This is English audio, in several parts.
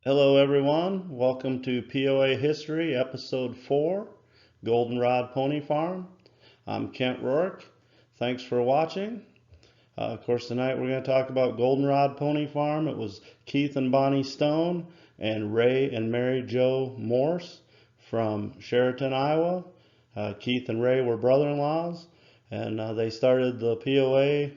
Hello everyone, welcome to POA History Episode 4, Goldenrod Pony Farm. I'm Kent Rourke. Thanks for watching. Of course, tonight we're going to talk about Goldenrod Pony Farm. It was Keith and Bonnie Stone and Ray and Mary Jo Morphs from Sheraton, Iowa. Keith and Ray were brother-in-laws, and they started the POA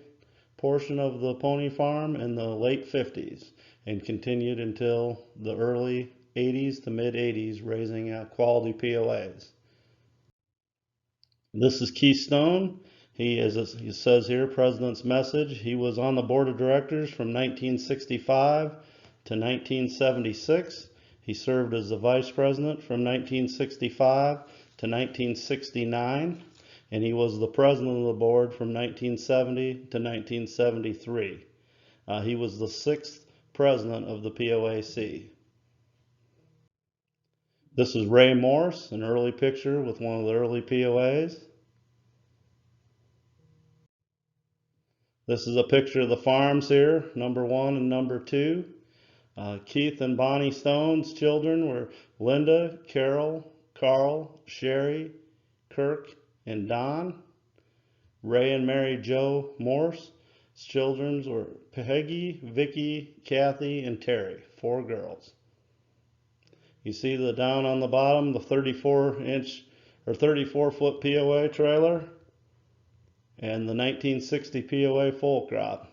portion of the pony farm in the late 50s and continued until the early 80s to mid 80s, raising quality POAs. This is Keystone. He is, as he says here, President's Message. He was on the board of directors from 1965 to 1976. He served as the vice president from 1965 to 1969. And he was the president of the board from 1970 to 1973. He was the sixth president of the POAC. This is Ray Morse, an early picture with one of the early POAs. This is a picture of the farms here, number 1 and number 2. Keith and Bonnie Stone's children were Linda, Carol, Carl, Sherry, Kirk, and Don. Ray and Mary Jo Morse children were Peggy, Vicki, Kathy, and Terry, 4 girls. You see the down on the bottom, the 34-inch or 34-foot POA trailer and the 1960 POA full crop.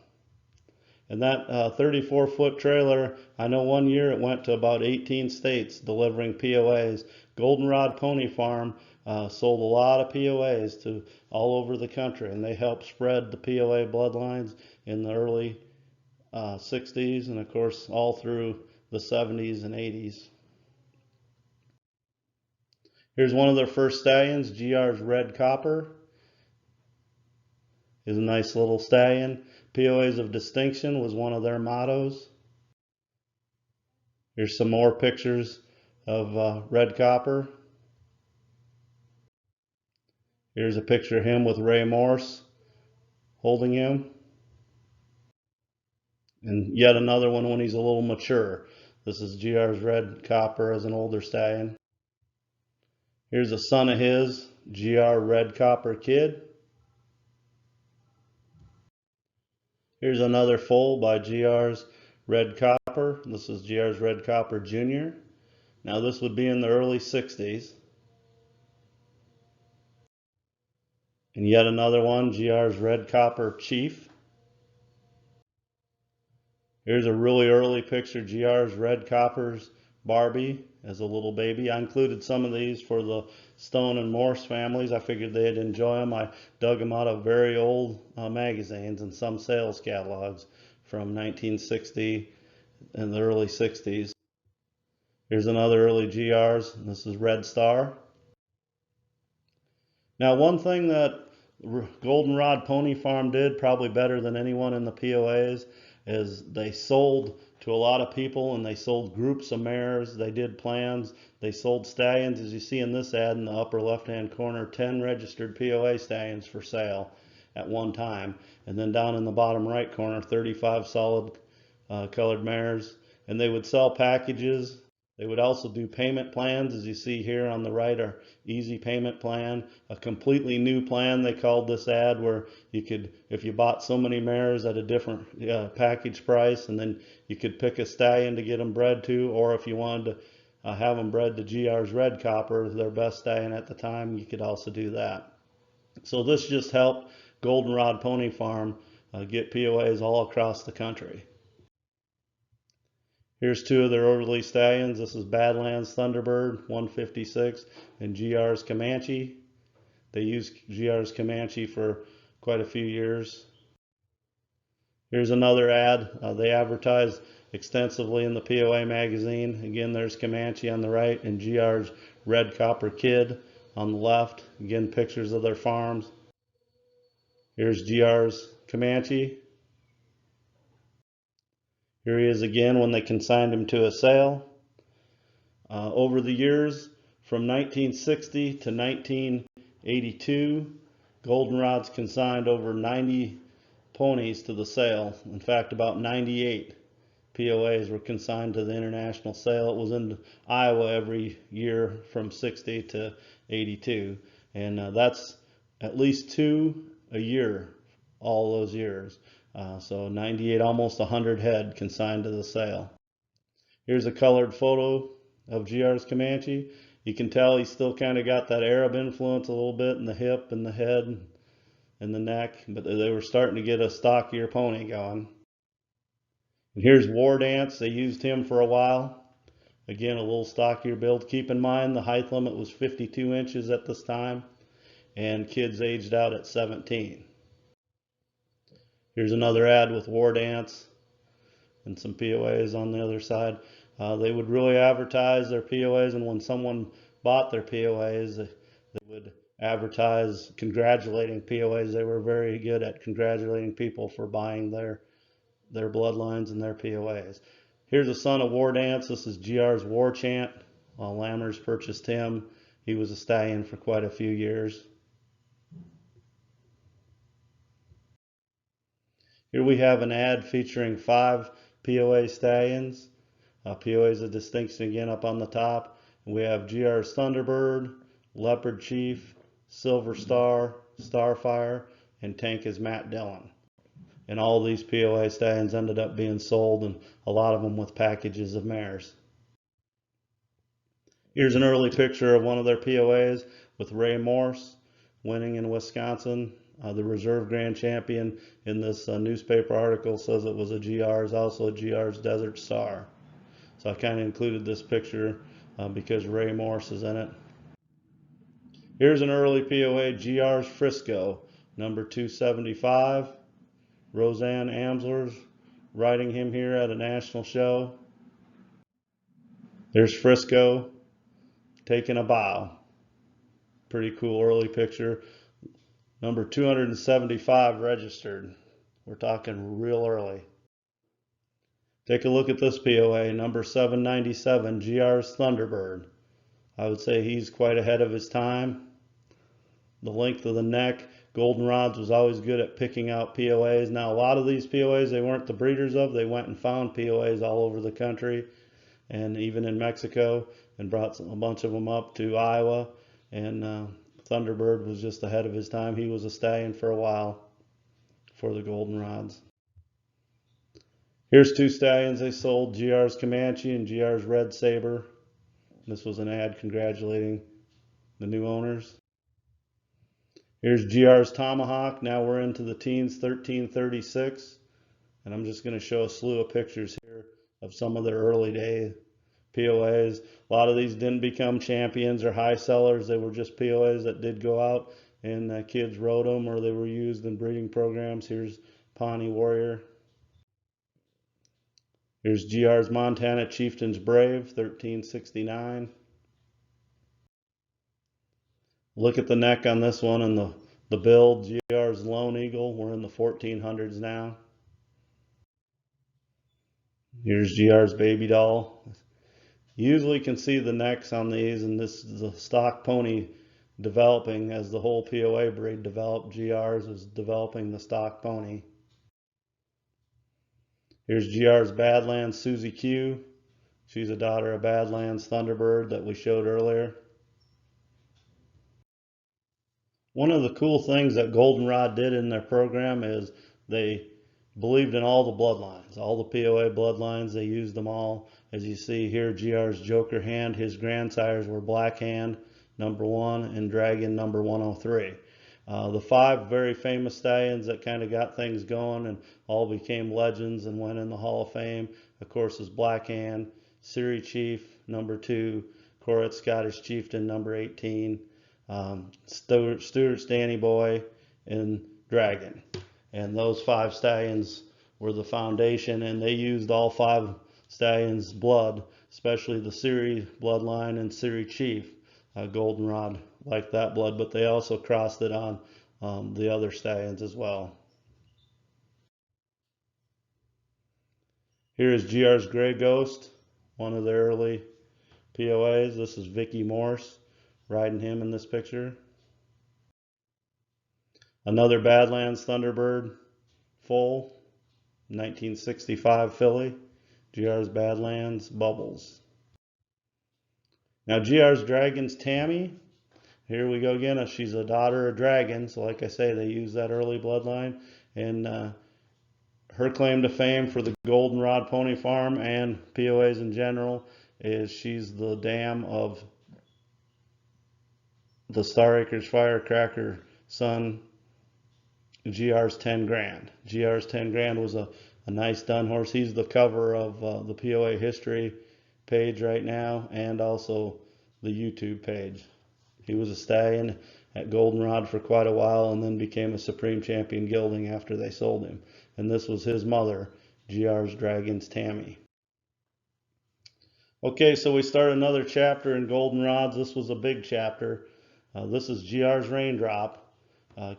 And that 34-foot trailer, I know one year it went to about 18 states delivering POAs. Goldenrod Pony Farm sold a lot of POAs to all over the country, and they helped spread the POA bloodlines in the early 60s and of course all through the 70s and 80s. Here's one of their first stallions, Grs Red Copper. Is a nice little stallion. POAs of distinction was one of their mottos. Here's some more pictures of Red Copper. Here's a picture of him with Ray Morse holding him. And yet another one when he's a little mature. This is Grs Red Copper as an older stallion. Here's a son of his, Gr Red Copper Kid. Here's another foal by Grs Red Copper. This is Grs Red Copper Jr. Now this would be in the early 60s. And yet another one, Grs Red Copper Chief. Here's a really early picture, Grs Red Copper's Barbie as a little baby. I included some of these for the Stone and Morse families. I figured they'd enjoy them. I dug them out of very old magazines and some sales catalogs from 1960 and the early 60s. Here's another early Grs. This is Red Star. Now, one thing that Goldenrod Pony Farm did probably better than anyone in the POAs is they sold to a lot of people, and they sold groups of mares. They did plans. They sold stallions, as you see in this ad in the upper left-hand corner, 10 registered POA stallions for sale at one time. And then down in the bottom right corner, 35 solid colored mares. And they would sell packages. They would also do payment plans, as you see here on the right, our easy payment plan, a completely new plan they called this ad, where you could, if you bought so many mares at a different package price, and then you could pick a stallion to get them bred to, or if you wanted to have them bred to Grs Red Copper, their best stallion at the time, you could also do that. So this just helped Goldenrod Pony Farm get POAs all across the country. Here's 2 of their early stallions. This is Badlands Thunderbird 156 and Grs Comanche. They used Grs Comanche for quite a few years. Here's another ad. They advertised extensively in the POA magazine. Again, there's Comanche on the right and Grs Red Copper Kid on the left. Again, pictures of their farms. Here's Grs Comanche. Here he is again when they consigned him to a sale. Over the years, from 1960 to 1982, Goldenrod's consigned over 90 ponies to the sale. In fact, about 98. POAs were consigned to the international sale. It was in Iowa every year from 60 to 82. And that's at least 2 a year all those years. So 98, almost 100 head consigned to the sale. Here's a colored photo of Grs Comanche. You can tell he's still kind of got that Arab influence a little bit in the hip and the head and the neck, but they were starting to get a stockier pony going. And here's War Dance. They used him for a while. Again, a little stockier build. Keep in mind the height limit was 52 inches at this time, and kids aged out at 17. Here's another ad with War Dance and some POAs on the other side. They would really advertise their POAs, and when someone bought their POAs, they would advertise congratulating POAs. They were very good at congratulating people for buying their bloodlines and their POAs. Here's a son of War Dance. This is Grs War Chant. Lammers purchased him. He was a stallion for quite a few years. Here we have an ad featuring 5 POA stallions. POAs of distinction again up on the top. And we have Grs Thunderbird, Leopard Chief, Silver Star, Starfire, and Tank is Matt Dillon. And all these POA stallions ended up being sold, and a lot of them with packages of mares. Here's an early picture of one of their POAs with Ray Morphs winning in Wisconsin. The reserve grand champion in this newspaper article says it was a Grs, also a Grs Desert Star. So I kind of included this picture because Ray Morphs is in it. Here's an early POA, Grs Frisco, number 275. Roseanne Amsler's riding him here at a national show. There's Frisco taking a bow. Pretty cool early picture. Number 275 registered. We're talking real early. Take a look at this POA, number 797, Grs Thunderbird. I would say he's quite ahead of his time. The length of the neck. Goldenrods was always good at picking out POAs. Now a lot of these POAs they weren't the breeders of. They went and found POAs all over the country and even in Mexico and brought a bunch of them up to Iowa. And Thunderbird was just ahead of his time. He was a stallion for a while for the Goldenrods. Here's 2 stallions they sold, Grs Comanche and Grs Red Saber. This was an ad congratulating the new owners. Here's Grs Tomahawk. Now we're into the teens, 1336. And I'm just going to show a slew of pictures here of some of their early day POAs. A lot of these didn't become champions or high sellers. They were just POAs that did go out and kids rode them or they were used in breeding programs. Here's Pawnee Warrior. Here's Grs Montana Chieftain's Brave, 1369. Look at the neck on this one and the build, Grs Lone Eagle. We're in the 1400s now. Here's Grs Baby Doll. You usually can see the necks on these, and this is the stock pony developing as the whole POA breed developed. Grs is developing the stock pony. Here's Grs Badlands Susie Q. She's a daughter of Badlands Thunderbird that we showed earlier. One of the cool things that Goldenrod did in their program is they believed in all the bloodlines, all the POA bloodlines. They used them all. As you see here, Grs Joker Hand, his grandsires were Black Hand, number 1, and Dragon, number 103. The 5 very famous stallions that kind of got things going and all became legends and went in the Hall of Fame, of course, is Black Hand, Seri Chief, number 2, Corette Scottish Chieftain, number 18, Stuart Danny Boy, and Dragon. And those 5 stallions were the foundation, and they used all 5 stallions' blood, especially the Seri bloodline and Seri Chief. Goldenrod liked that blood, but they also crossed it on the other stallions as well. Here is Grs Grey Ghost, one of the early POAs. This is Vicki Morse riding him in this picture. Another Badlands Thunderbird foal, 1965 filly. Grs Badlands, Bubbles. Now Grs Dragons Tammy, here we go again. She's a daughter of Dragon, so like I say, they use that early bloodline. And her claim to fame for the Goldenrod Pony Farm and POAs in general is she's the dam of the Star Acres Firecracker son, Grs 10 Grand. Grs 10 Grand was a nice dun horse. He's the cover of the POA History page right now, and also the YouTube page. He was a stallion at Goldenrod for quite a while, and then became a Supreme Champion gelding after they sold him. And this was his mother, Grs Dragons Tammy. Okay, so we start another chapter in Goldenrods. This was a big chapter. This is Grs Raindrop.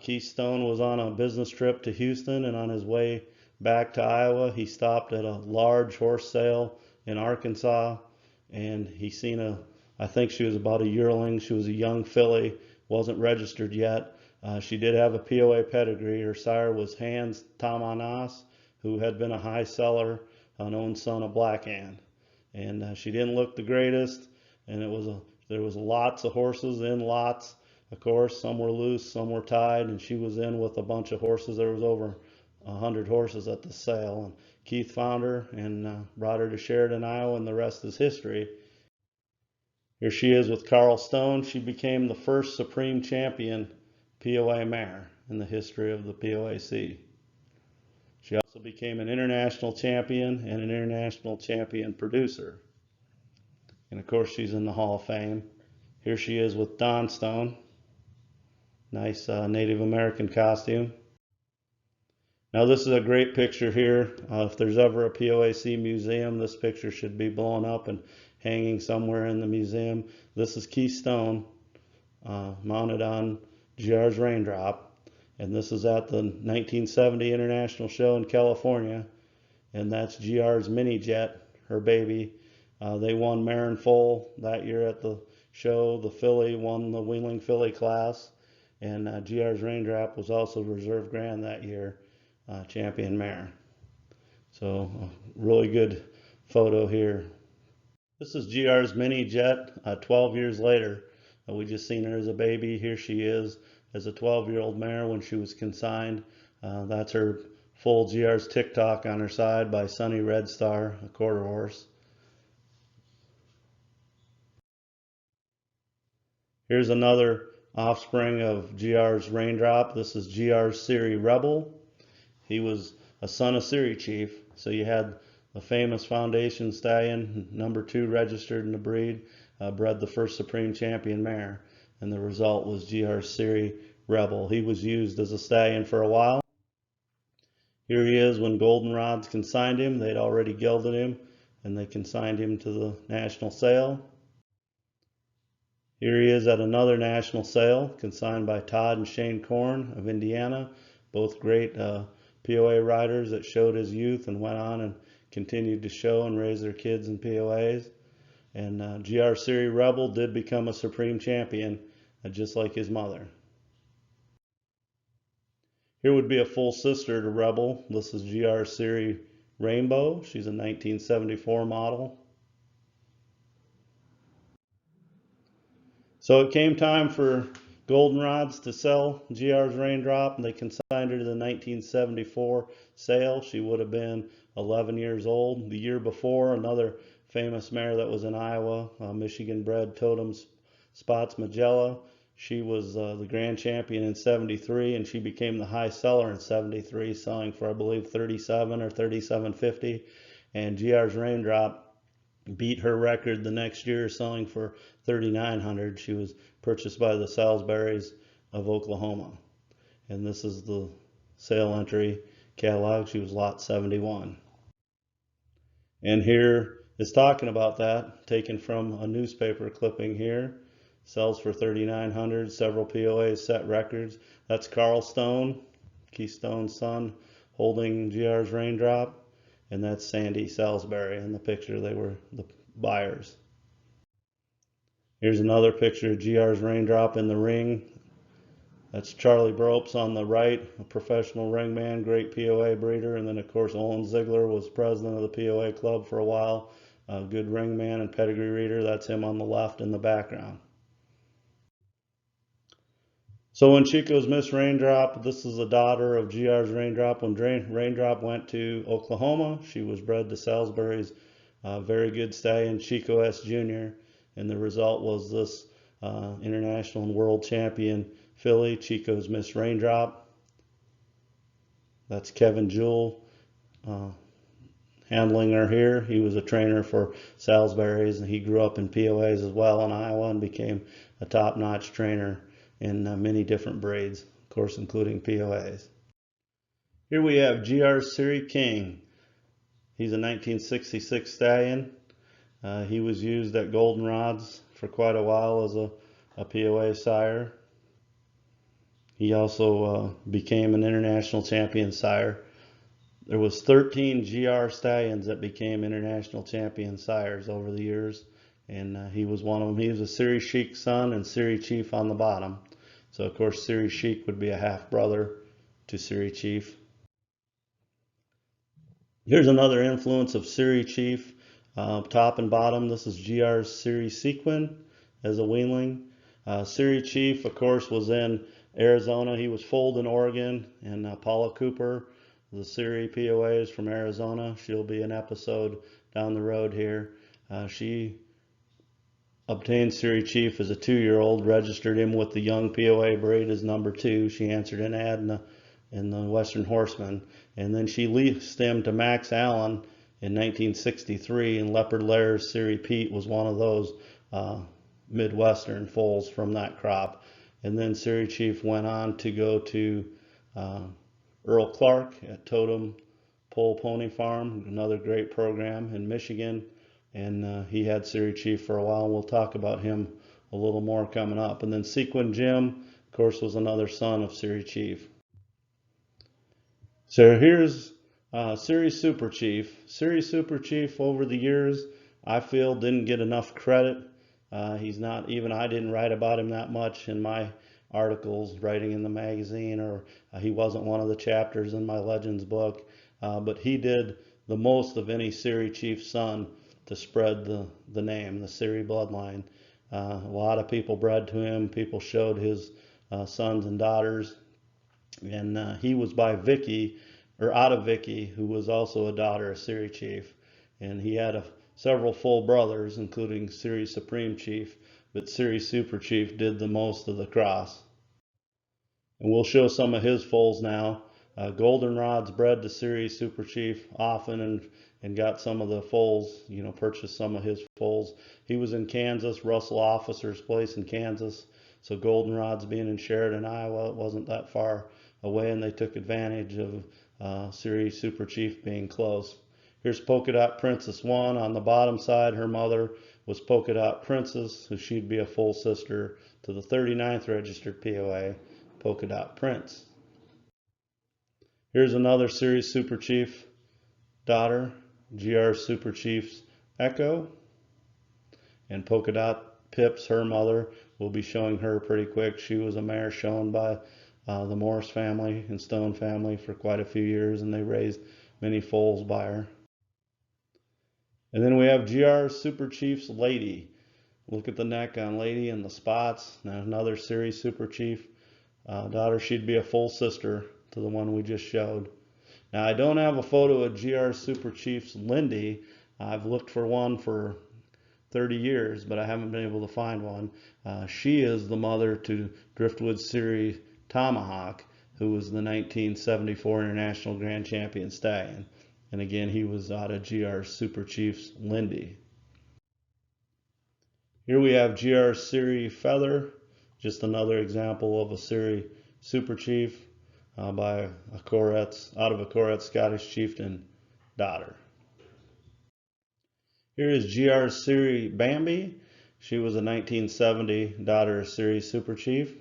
Keystone was on a business trip to Houston, and on his way back to Iowa, he stopped at a large horse sale in Arkansas, and he seen I think she was about a yearling. She was a young filly, wasn't registered yet. She did have a POA pedigree. Her sire was Hans Tamanas, who had been a high seller, an own son of Blackhand. And she didn't look the greatest, and there was lots of horses in lots. Of course, some were loose, some were tied, and she was in with a bunch of horses. There was over 100 horses at the sale. And Keith found her and brought her to Sheridan, Iowa, and the rest is history. Here she is with Carl Stone. She became the first Supreme Champion POA mare in the history of the POAC. She also became an international champion and an international champion producer. And of course, she's in the Hall of Fame. Here she is with Don Stone. Nice Native American costume. Now this is a great picture here. If there's ever a POAC museum, this picture should be blown up and hanging somewhere in the museum. This is Keystone mounted on Grs Raindrop, and this is at the 1970 International Show in California, and that's Grs Minijet, her baby. They won mare and foal that year at the show. The filly won the Wheeling filly class, and Grs Raindrop was also reserve grand that year, champion mare. So really good photo here. This is Grs Minijet 12 years later. We just seen her as a baby. Here she is as a 12-year-old mare when she was consigned. That's her full Grs TikTok on her side by Sunny Red Star, a quarter horse. Here's another offspring of Grs Raindrop. This is Grs Seri Rebel. He was a son of Seri Chief, so you had the famous Foundation stallion, #2 registered in the breed, bred the first Supreme Champion mare, and the result was Grs Seri Rebel. He was used as a stallion for a while. Here he is when Goldenrods consigned him. They'd already gelded him, and they consigned him to the national sale. Here he is at another national sale, consigned by Todd and Shane Korn of Indiana, both great POA riders that showed his youth and went on and continued to show and raise their kids in POAs. And Grs Seri Rebel did become a Supreme Champion, just like his mother. Here would be a full sister to Rebel. This is Grs Seri Rainbow. She's a 1974 model. So it came time for Goldenrods to sell Grs Raindrop, and they consigned her to the 1974 sale. She would have been 11 years old. The year before, another famous mare that was in Iowa, Michigan bred Totem Spots Magella. She was the grand champion in 73, and she became the high seller in 73, selling for, I believe, 37 or 37.50. And Grs Raindrop beat her record the next year, selling for 3,900. She was purchased by the Salisburys of Oklahoma. And this is the sale entry catalog. She was lot 71. And here is talking about that, taken from a newspaper clipping here. Sells for 3,900. Several POAs set records. That's Carl Stone, Keystone's son, holding Grs Raindrop. And that's Sandy Salisbury in the picture. They were the buyers. Here's another picture of Grs Raindrop in the ring. That's Charlie Bropes on the right, a professional ringman, great POA breeder. And then, of course, Owen Ziegler was president of the POA club for a while. A good ringman and pedigree reader. That's him on the left in the background. So when Chico's Miss Raindrop, this is a daughter of Grs Raindrop. When Raindrop went to Oklahoma, she was bred to Salisbury's very good stallion, Chico S. Jr. And the result was this international and world champion filly, Chico's Miss Raindrop. That's Kevin Jewell handling her here. He was a trainer for Salisbury's, and he grew up in POAs as well in Iowa and became a top-notch trainer in many different breeds, of course, including POAs. Here we have Grs Seri King. He's a 1966 stallion. He was used at Goldenrods for quite a while as a POA sire. He also became an international champion sire. There was 13 GR stallions that became international champion sires over the years, and he was one of them. He was a Seri Sheik son and Seri Chief on the bottom. So of course Seri Sheik would be a half brother to Seri Chief. Here's another influence of Seri Chief, top and bottom. This is Grs Seri Sequin as a weanling. Seri Chief, of course, was in Arizona. He was foaled in Oregon, and Paula Cooper, the Seri POA, is from Arizona. She'll be an episode down the road here. She obtained Seri Chief as a 2-year-old, registered him with the young POA breed as number 2. She answered an ad in the Western Horseman, and then she leased him to Max Allen in 1963, and Leopard Lair's Seri Pete was one of those Midwestern foals from that crop. And then Seri Chief went on to go to Earl Clark at Totem Pole Pony Farm, another great program in Michigan, and he had Seri Chief for a while. We'll talk about him a little more coming up. And then Sequin Jim, of course, was another son of Seri Chief. So here's Seri Super Chief. Seri Super Chief over the years, I feel, didn't get enough credit. He's not, even I didn't write about him that much in my articles, writing in the magazine, or he wasn't one of the chapters in my Legends book, but he did the most of any Seri Chief son to spread the name, the Seri bloodline. A lot of people bred to him, people showed his sons and daughters, and he was by Vicki, or out of Vicki, who was also a daughter of Seri Chief, and he had several full brothers, including Seri Supreme Chief, but Seri Super Chief did the most of the cross. And we'll show some of his foals now. Goldenrod's bred to Seri Super Chief often, and got some of the foals, purchased some of his foals. He was in Kansas, Russell Officer's place in Kansas. So Goldenrod's being in Sheridan, Iowa, it wasn't that far away, and they took advantage of Seri Super Chief being close. Here's Polka Dot Princess 1 on the bottom side. Her mother was Polka Dot Princess, who she'd be a full sister to the 39th registered POA, Polka Dot Prince. Here's another Seri Super Chief daughter, Grs Super Chief's Echo. And Polka Dot Pips, her mother, we'll be showing her pretty quick. She was a mare shown by the Morphs family and Stone family for quite a few years, and they raised many foals by her. And then we have Grs Super Chief's Lady. Look at the neck on Lady and the spots. Now another Seri Super Chief daughter. She'd be a full sister to the one we just showed. Now I don't have a photo of Grs Super Chief's Lindy. I've looked for one for 30 years, but I haven't been able to find one. She is the mother to Driftwood Seri Tomahawk, who was the 1974 International Grand Champion Stallion. And again, he was out of Grs Super Chief's Lindy. Here we have Grs Seri Feather, just another example of a Seri Super Chief by out of a Coret Scottish Chieftain daughter. Here is Grs Seri Bambi. She was a 1970 daughter of Seri Super Chief.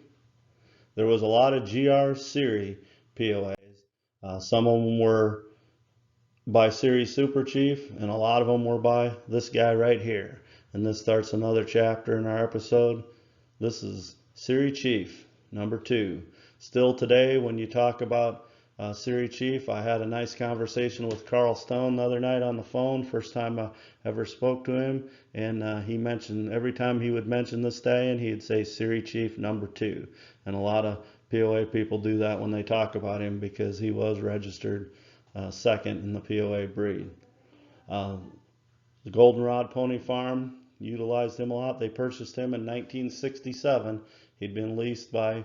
There was a lot of Grs Seri POAs. Some of them were by Seri Super Chief, and a lot of them were by this guy right here. And this starts another chapter in our episode. This is Seri Chief, number 2. Still today, when you talk about Seri Chief, I had a nice conversation with Carl Stone the other night on the phone, first time I ever spoke to him, and he mentioned, every time he would mention this stallion, he'd say Seri Chief #2, and a lot of POA people do that when they talk about him because he was registered second in the POA breed. The Goldenrod Pony Farm utilized him a lot. They purchased him in 1967. He'd been leased by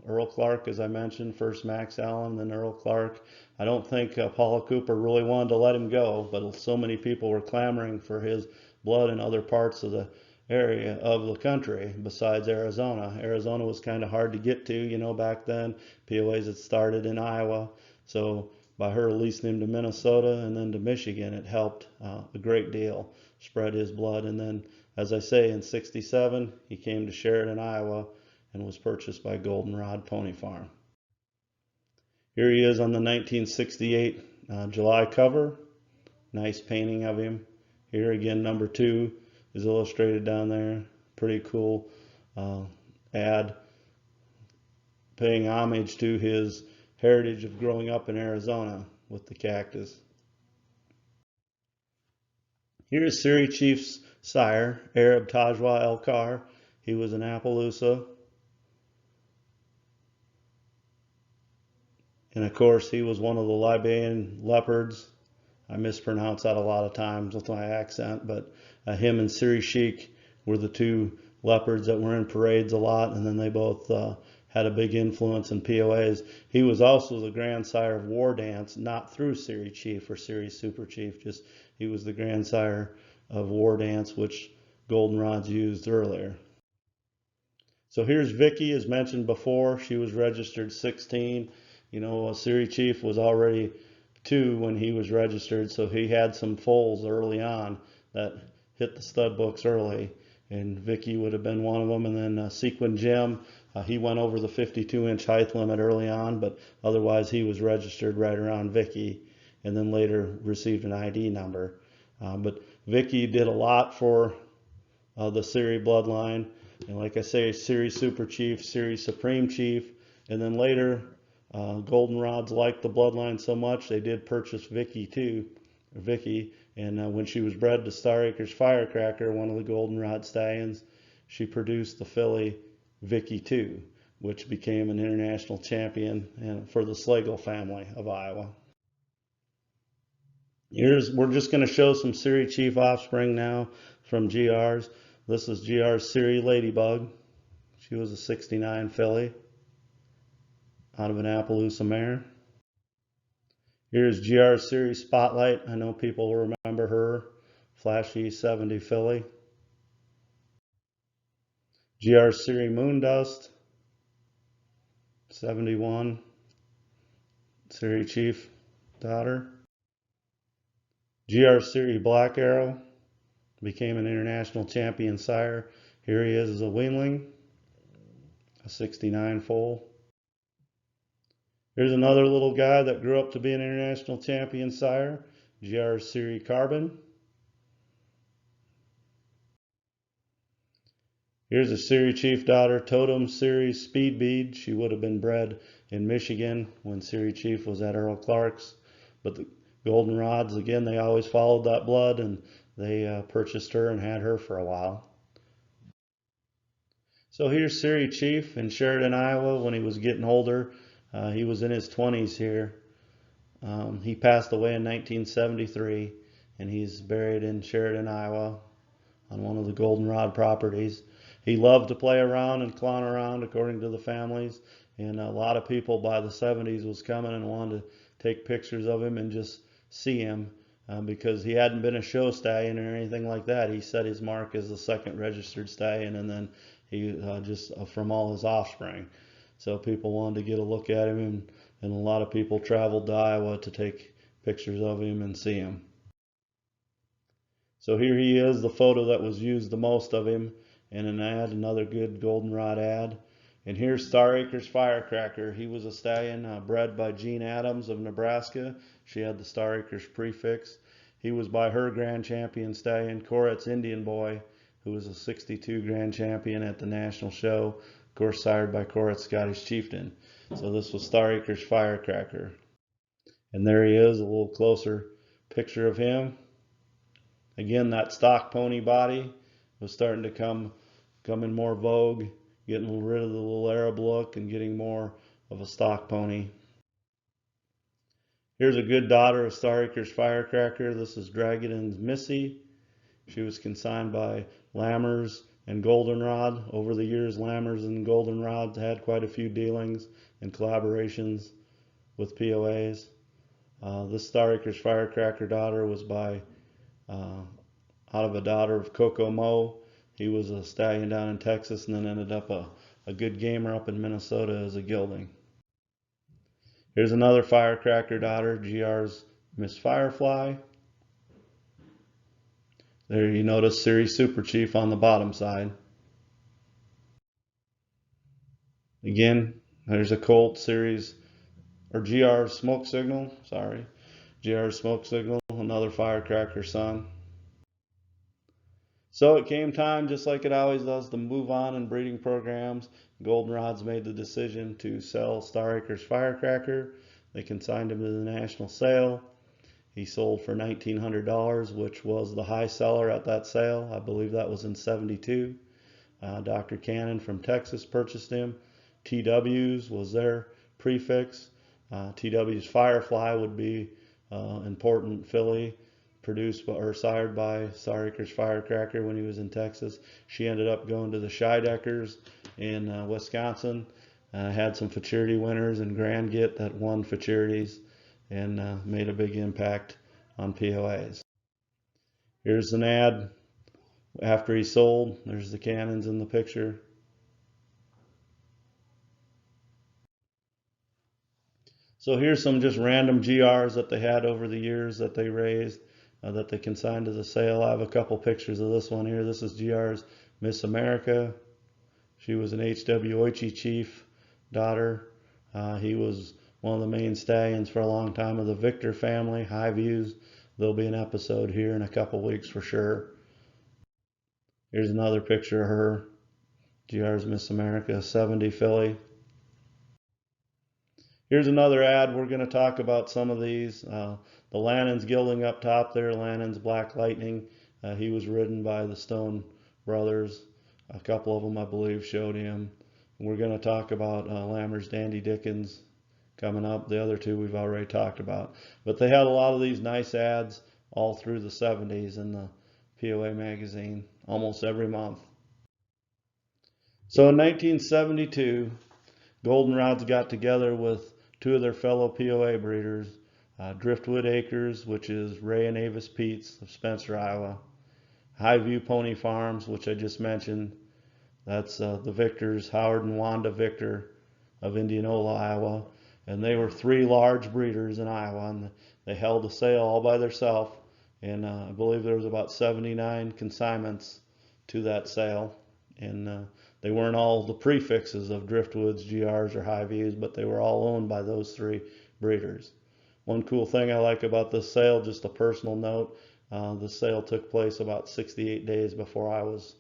Earl Clark, as I mentioned, first Max Allen, then Earl Clark. I don't think Paula Cooper really wanted to let him go, but so many people were clamoring for his blood in other parts of the area of the country besides Arizona. Arizona was kind of hard to get to, you know, back then. POAs had started in Iowa, so by her leasing him to Minnesota and then to Michigan, it helped a great deal spread his blood. And then, as I say, in '67, he came to Sheridan, Iowa, and was purchased by Goldenrod Pony Farm. Here he is on the 1968 July cover. Nice painting of him. Here again, #2 is illustrated down there. Pretty cool ad paying homage to his heritage of growing up in Arizona with the cactus. Here's Seri Chief's sire, Arab Tajwa Elkar. He was in Appaloosa. And of course, he was one of the Liberian leopards. I mispronounce that a lot of times with my accent, but him and Seri Sheik were the two leopards that were in parades a lot, and then they both had a big influence in POAs. He was also the grandsire of War Dance, not through Seri Chief or Seri Super Chief, just he was the grandsire of War Dance, which Goldenrods used earlier. So here's Vicki, as mentioned before. She was registered 16. You know, Seri Chief was already 2 when he was registered, so he had some foals early on that hit the stud books early, and Vicki would have been one of them. And then Sequin Jim, he went over the 52-inch height limit early on, but otherwise he was registered right around Vicki, and then later received an ID number. But Vicki did a lot for the Seri bloodline, and like I say, Seri Super Chief, Seri Supreme Chief, and then later Goldenrods liked the bloodline so much they did purchase Vicki too, and when she was bred to Star Acres Firecracker, one of the Goldenrod stallions, she produced the filly Vicki 2, which became an international champion for the Slagle family of Iowa. We're just going to show some Seri Chief offspring now from GRs. This is GR's Seri Ladybug. She was a '69 filly out of an Appaloosa mare. Here's GR Seri Spotlight. I know people remember her. Flashy '70 filly. GR Seri Moondust, '71. Seri Chief daughter. GR Seri Black Arrow. Became an international champion sire. Here he is as a weanling. A '69 foal. Here's another little guy that grew up to be an international champion sire, GR Seri Carbon. Here's a Seri Chief daughter, Totem Seri Speed Bead. She would have been bred in Michigan when Seri Chief was at Earl Clark's. But the Goldenrods, again, they always followed that blood, and they purchased her and had her for a while. So here's Seri Chief in Sheridan, Iowa when he was getting older. He was in his 20s here. He passed away in 1973, and he's buried in Sheridan, Iowa on one of the Goldenrod properties. He loved to play around and clown around, according to the families, and a lot of people by the 70s was coming and wanted to take pictures of him and just see him because he hadn't been a show stallion or anything like that. He set his mark as the second registered stallion, and then he just from all his offspring. So people wanted to get a look at him, and a lot of people traveled to Iowa to take pictures of him and see him. So here he is, the photo that was used the most of him in an ad, another good Goldenrod ad. And here's Star Acres Firecracker. He was a stallion bred by Jean Adams of Nebraska. She had the Star Acres prefix. He was by her grand champion stallion, Coret's Indian Boy, who was a '62 grand champion at the national show. course sired by Corret Scottish Chieftain. So this was Star Acres Firecracker. And there he is, a little closer picture of him. Again, that stock pony body was starting to come in more vogue, getting rid of the little Arab look and getting more of a stock pony. Here's a good daughter of Star Acres Firecracker. This is Dragon's Missy. She was consigned by Lammers and Goldenrod. Over the years, Lammers and Goldenrod had quite a few dealings and collaborations with POAs. This Star Acres Firecracker daughter was by out of a daughter of Coco Mo. He was a stallion down in Texas and then ended up a good gamer up in Minnesota as a gelding. Here's another Firecracker daughter, Grs Miss Firefly. There you notice Seri Super Chief on the bottom side. Again, there's a colt Grs Smoke Signal, Grs Smoke Signal, another Firecracker son. So it came time, just like it always does, to move on in breeding programs. Goldenrod's made the decision to sell Star Acres Firecracker. They consigned him to the national sale. He sold for $1,900, which was the high seller at that sale. I believe that was in '72. Dr. Cannon from Texas purchased him. TW's was their prefix. TW's Firefly would be important filly, produced or sired by Star Acres Firecracker when he was in Texas. She ended up going to the Scheideckers in Wisconsin. Had some futurity winners and Grand Get that won futurities and made a big impact on POAs. Here's an ad after he sold. There's the cannons in the picture. So here's some just random GRs that they had over the years that they raised, that they consigned to the sale. I have a couple pictures of this one here. This is Grs Miss America. She was an H.W. Oichi chief daughter. He was one of the main stallions for a long time of the Victor family, High Views. There'll be an episode here in a couple weeks for sure. Here's another picture of her, Grs Miss America, 70 filly. Here's another ad. We're going to talk about some of these. The Lannon's gelding up top there, Lannon's Black Lightning. He was ridden by the Stone brothers. A couple of them, I believe, showed him. We're going to talk about Lammers Dandy Dickens coming up. The other two we've already talked about. But they had a lot of these nice ads all through the 70s in the POA magazine, almost every month. So in 1972, Goldenrod's got together with two of their fellow POA breeders, Driftwood Acres, which is Ray and Avis Peets of Spencer, Iowa, Highview Pony Farms, which I just mentioned. That's the Victors, Howard and Wanda Victor of Indianola, Iowa. And they were three large breeders in Iowa, and they held a sale all by themselves. And I believe there was about 79 consignments to that sale. And they weren't all the prefixes of Driftwoods, GRs, or High Views, but they were all owned by those three breeders. One cool thing I like about this sale, just a personal note, the sale took place about 68 days before I was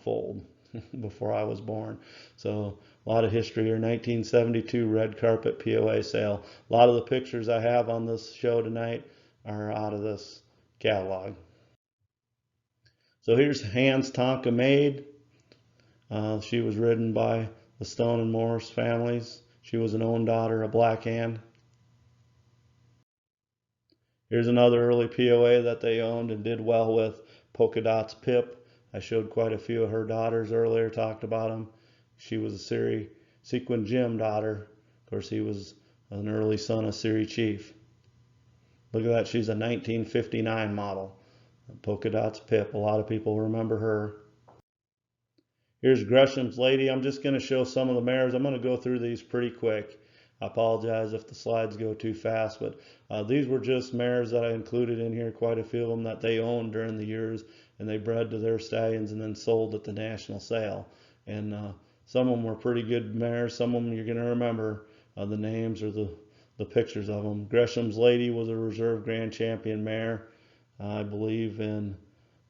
foaled, before I was born. So a lot of history here. 1972 red carpet POA sale. A lot of the pictures I have on this show tonight are out of this catalog. So here's Hans Tonka Maid. She was ridden by the Stone and Morphs families. She was an own daughter of Black Hand. Here's another early POA that they owned and did well with, Polka Dots Pip. I showed quite a few of her daughters earlier, talked about them. She was a Seri Sequin Jim daughter. Of course, he was an early son of Seri Chief. Look at that, she's a 1959 model. Polka Dots Pip, a lot of people remember her. Here's Gresham's Lady. I'm just going to show some of the mares. I'm going to go through these pretty quick. I apologize if the slides go too fast, but these were just mares that I included in here, quite a few of them that they owned during the years, and they bred to their stallions and then sold at the national sale. And some of them were pretty good mares. Some of them you're going to remember the names or the pictures of them. Gresham's Lady was a reserve grand champion mare, I believe in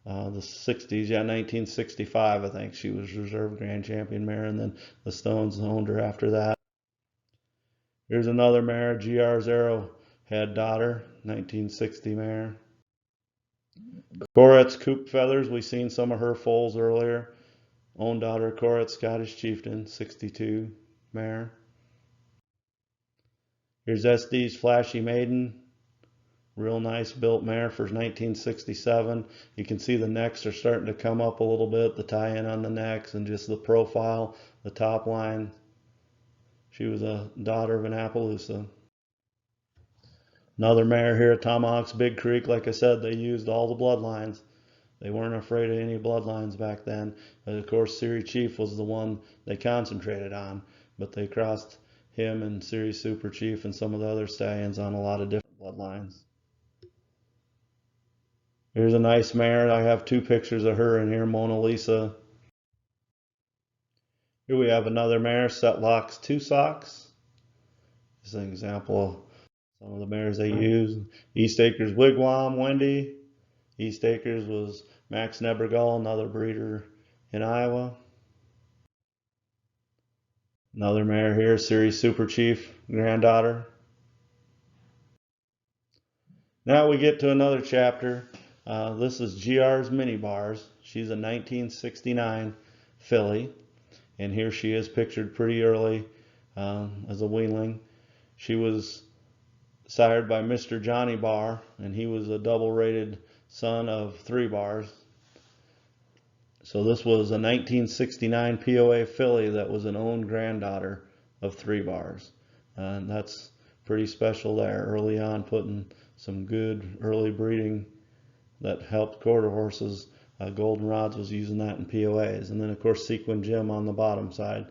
the 60s, yeah, 1965, I think she was reserve grand champion mare, and then the Stones owned her after that. Here's another mare, Grs Arrowhead daughter, 1960 mare. Coret's Coop Feathers, we seen some of her foals earlier. Own daughter, Coret Scottish Chieftain, 62 mare. Here's SD's Flashy Maiden, real nice built mare for 1967. You can see the necks are starting to come up a little bit, the tie-in on the necks and just the profile, the top line. She was a daughter of an Appaloosa. Another mare here at Tomahawk's Big Creek. Like I said, they used all the bloodlines. They weren't afraid of any bloodlines back then. But of course, Seri Chief was the one they concentrated on. But they crossed him and Seri Super Chief and some of the other stallions on a lot of different bloodlines. Here's a nice mare. I have two pictures of her in here, Mona Lisa. Here we have another mare, Setlocks Two Socks. This is an example of some of the mares they use. East Acres Wigwam, Wendy. East Acres was Max Nebergall, another breeder in Iowa. Another mare here, Seri Super Chief, granddaughter. Now we get to another chapter. This is Grs Minibars. She's a 1969 filly, and here she is pictured pretty early as a weanling. She was sired by Mr. Johnny Bar, and he was a double-rated son of 3 Bars. So this was a 1969 POA filly that was an owned granddaughter of 3 Bars. And that's pretty special there, early on putting some good early breeding that helped quarter horses. Goldenrods was using that in POAs. And then of course Sequin Jim on the bottom side.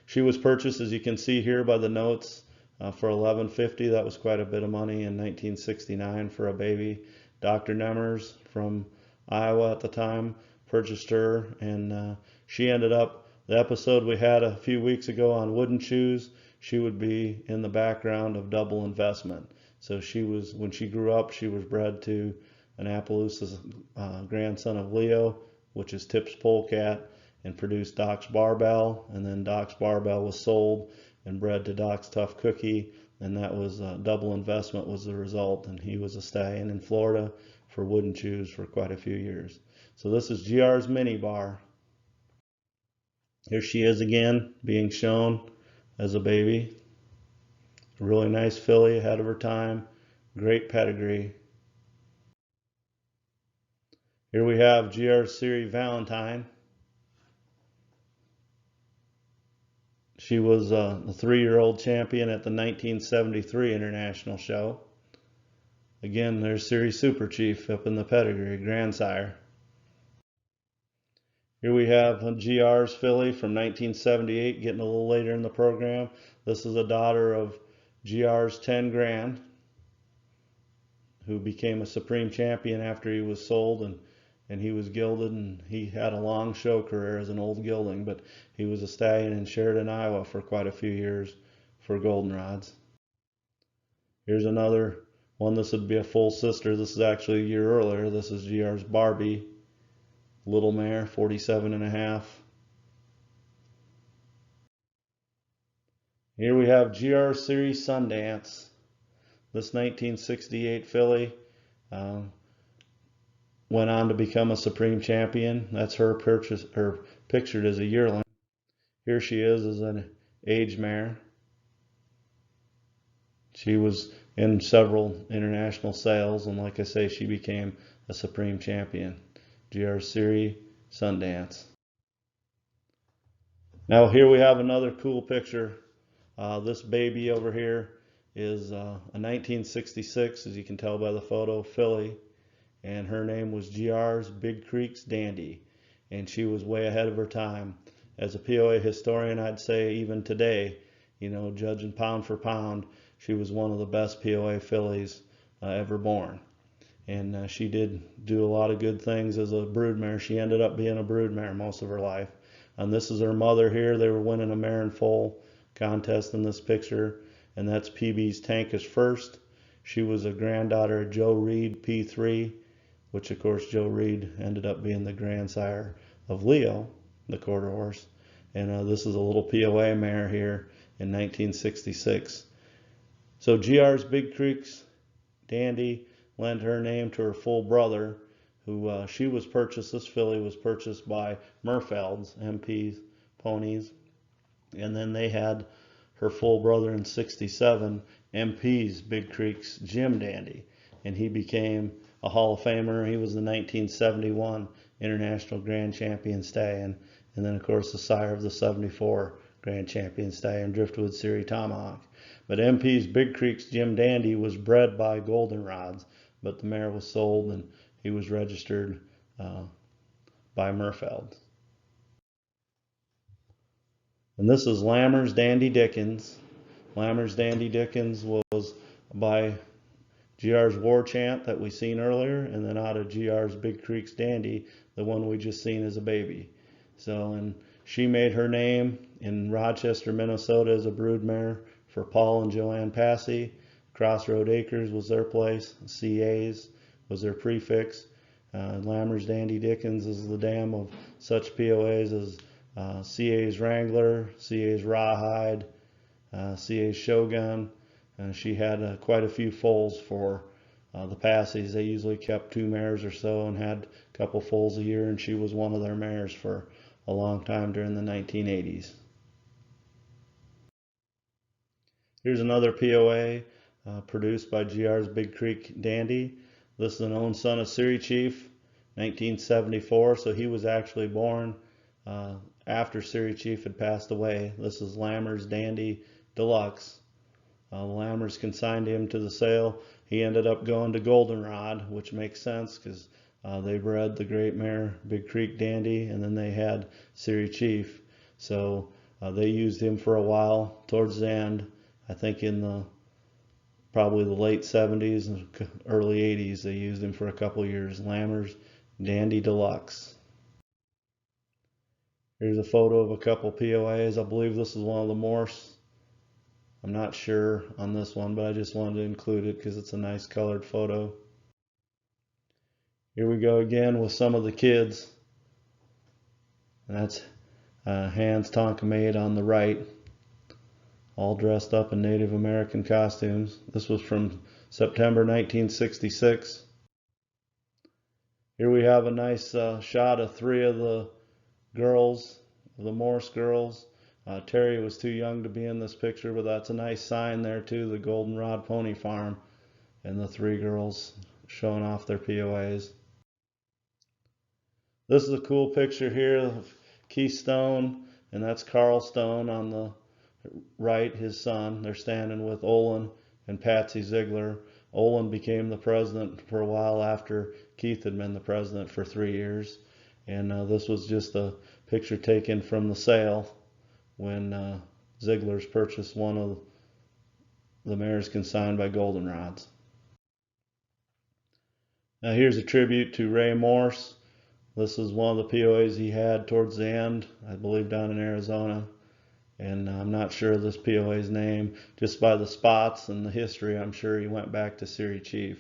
She was purchased, as you can see here by the notes, for $11.50. That was quite a bit of money in 1969 for a baby. Dr. Lammers from Iowa at the time purchased her, and she ended up, the episode we had a few weeks ago on Wooden Shoes, she would be in the background of Double Investment. So she was, when she grew up, she was bred to an Appaloosa's grandson of Leo, which is Tip's Polecat, and produced Doc's Barbell, and then Doc's Barbell was sold and bred to Doc's Tough Cookie, and that was Double Investment was the result, and he was a stallion in Florida for Wooden Shoes for quite a few years. So this is Grs Minibar. Here she is again, being shown as a baby. Really nice filly, ahead of her time, great pedigree. Here we have Grs Seri Valentine. She was the 3-year-old champion at the 1973 International Show. Again, there's Seri Super Chief up in the pedigree, grandsire. Here we have a Grs filly from 1978, getting a little later in the program. This is a daughter of Grs 10 Grand, who became a Supreme Champion after he was sold, and he was gilded, and he had a long show career as an old gelding, but he was a stallion in Sheridan, Iowa for quite a few years for Goldenrods. Here's another one. This would be a full sister. This is actually a year earlier. This is Grs Barbie, little mare, 47.5. Here we have Grs Seri Sundance. This 1968 filly went on to become a Supreme Champion. That's her pictured as a yearling. Here she is as an age mare. She was in several international sales, and like I say, she became a Supreme Champion. Grs Seri Sundance. Now here we have another cool picture. This baby over here is a 1966, as you can tell by the photo, filly, and her name was Grs Big Creek's Dandy, and she was way ahead of her time. As a POA historian, I'd say even today, you know, judging pound for pound, she was one of the best POA fillies ever born. And she did do a lot of good things as a broodmare. She ended up being a broodmare most of her life. And this is her mother here. They were winning a mare and foal contest in this picture, and that's PB's Tankish First. She was a granddaughter of Joe Reed, P3, which of course Joe Reed ended up being the grandsire of Leo, the quarter horse. And this is a little POA mare here in 1966. So Grs Big Creek's Dandy lent her name to her full brother, who she was purchased, this filly was purchased by Merfeld's MP's ponies, and then they had her full brother in 67, MP's Big Creek's Jim Dandy, and he became a Hall of Famer. He was the 1971 International Grand Champion Stallion, and then of course the sire of the 74 Grand Champion Stallion, Driftwood Seri Tomahawk. But MP's Big Creek's Jim Dandy was bred by Goldenrods, but the mare was sold and he was registered by Merfeld. And this is Lammers Dandy Dickens. Lammers Dandy Dickens was by Grs War Chant that we seen earlier, and then out of Grs Big Creek's Dandy, the one we just seen as a baby. So, and she made her name in Rochester, Minnesota as a broodmare for Paul and Joanne Passy. Crossroad Acres was their place. CA's was their prefix. Lammers Dandy Dickens is the dam of such POAs as CA's Wrangler, CA's Rawhide, CA's Shogun. She had quite a few foals for the Passeys. They usually kept 2 mares or so and had a couple foals a year, and she was one of their mares for a long time during the 1980s. Here's another POA produced by Grs Big Creek Dandy. This is an own son of Seri Chief, 1974, so he was actually born after Seri Chief had passed away. This is Lammers Dandy Deluxe. The Lammers consigned him to the sale. He ended up going to Goldenrod, which makes sense because they bred the great mare Big Creek Dandy, and then they had Seri Chief. So they used him for a while towards the end. I think in probably the late 70s and early 80s, they used him for a couple years. Lammers Dandy Deluxe. Here's a photo of a couple POAs. I believe this is one of the Morphs. I'm not sure on this one, but I just wanted to include it because it's a nice colored photo. Here we go again with some of the kids. And that's Hans Tonka Maid on the right, all dressed up in Native American costumes. This was from September 1966. Here we have a nice shot of 3 of the girls, the Morse girls. Terry was too young to be in this picture, but that's a nice sign there too, the Goldenrod Pony Farm, and the 3 girls showing off their POAs. This is a cool picture here of Keystone, and that's Carl Stone on the right, his son. They're standing with Olin and Patsy Ziegler. Olin became the president for a while after Keith had been the president for 3 years. And this was just a picture taken from the sale when Ziegler's purchased one of the mares consigned by Goldenrods. Now here's a tribute to Ray Morse. This is one of the POAs he had towards the end, I believe down in Arizona. And I'm not sure of this POA's name. Just by the spots and the history, I'm sure he went back to Seri Chief.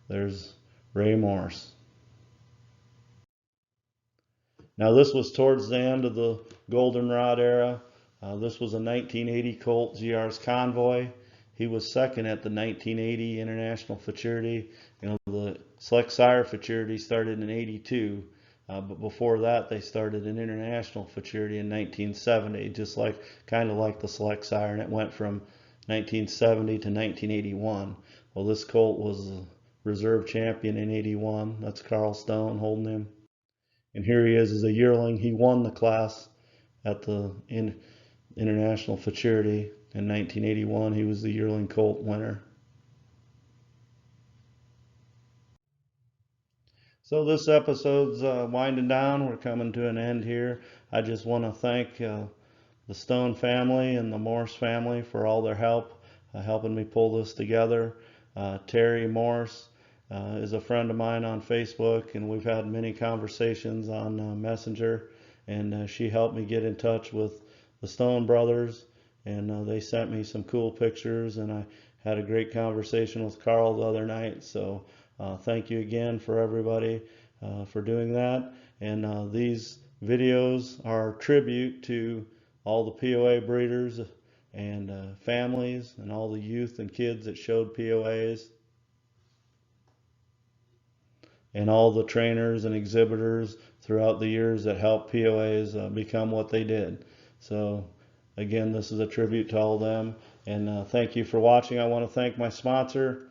There's Ray Morse. Now this was towards the end of the Goldenrod era. This was a 1980 colt Grs Convoy. He was second at the 1980 International Futurity. You know, the Select Sire Futurity started in 82, but before that they started an International Futurity in 1970, just like kind of like the Select Sire, and it went from 1970 to 1981. Well, this colt was a reserve champion in 81. That's Carl Stone holding him. And here he is as a yearling. He won the class at the International Futurity in 1981. He was the yearling colt winner. So this episode's winding down. We're coming to an end here. I just want to thank the Stone family and the Morse family for all their help, helping me pull this together. Terry Morse is a friend of mine on Facebook, and we've had many conversations on Messenger, and she helped me get in touch with the Stone brothers, and they sent me some cool pictures, and I had a great conversation with Carl the other night. So Thank you again for everybody for doing that. And these videos are a tribute to all the POA breeders and families and all the youth and kids that showed POAs, and all the trainers and exhibitors throughout the years that helped POAs become what they did. So again, this is a tribute to all of them. And thank you for watching. I want to thank my sponsor,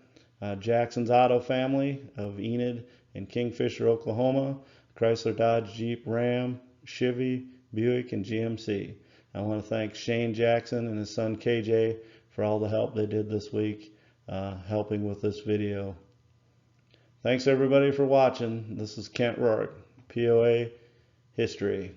Jackson's Auto Family of Enid and Kingfisher, Oklahoma, Chrysler, Dodge, Jeep, Ram, Chevy, Buick, and GMC. I want to thank Shane Jackson and his son KJ for all the help they did this week, helping with this video. Thanks everybody for watching. This is Kent Rourke, POA History.